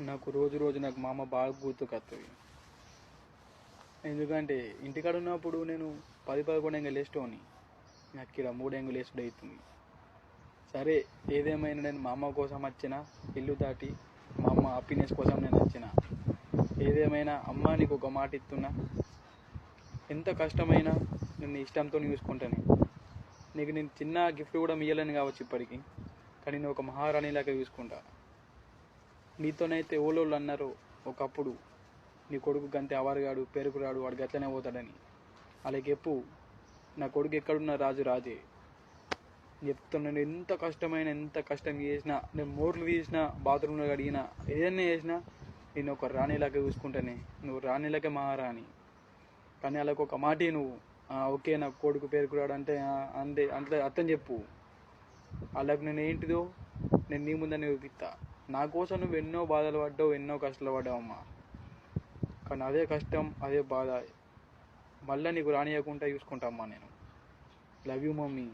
నాకు రోజు రోజు నాకు మా అమ్మ బాగా గుర్తుకొస్తుంది. ఎందుకంటే ఇంటికాడ ఉన్నప్పుడు నేను 10-11 ఎంగలు లేచేటోని. నాకు ఇక్కడ 3 ఎంగలు లేచుడు అవుతుంది. సరే, ఏదేమైనా నేను మా అమ్మ కోసం వచ్చిన, ఇల్లు దాటి మా అమ్మ హ్యాపీనెస్ కోసం నేను వచ్చిన. ఏదేమైనా అమ్మ నీకు ఒక మాట ఇస్తున్నా, ఎంత కష్టమైనా నేను ఇష్టంతో చూసుకుంటాను. నీకు నేను చిన్న గిఫ్ట్ కూడా ఇయ్యలేను కావచ్చు ఇప్పటికీ, కానీ నేను ఒక మహారాణిలాగా చూసుకుంటా. నీతోనైతే ఓలోళ్ళు అన్నారు ఒకప్పుడు, నీ కొడుకు గంతే అవారుగాడు, పేరుకురాడు, వాడు గట్లనే పోతాడని. అలాగే చెప్పు, నా కొడుకు ఎక్కడున్నా రాజు రాజే. చెప్తున్నా, నేను ఎంత కష్టం చేసినా, నేను మోర్లు తీసినా, బాత్రూంలో కడిగినా, ఏదైనా చేసినా నేను ఒక రాణిలాగా చూసుకుంటానే. నువ్వు రాణిలాగే మహారాణి. కానీ అలాగ ఒక మాట నువ్వు ఓకే నా కొడుకు పేరుకురాడు అంటే అంతే అంటే అర్థం చెప్పు. అలాగే నేను ఏంటిదో నేను నీ ముందని చూపిస్తా. నా కోసం నువ్వు ఎన్నో బాధలు పడ్డావు, ఎన్నో కష్టాలు పడ్డావు అమ్మ. కానీ అదే కష్టం, అదే బాధ మళ్ళీ నీకు రానియకుండా చూసుకుంటా అమ్మా నేను. Love you mummy.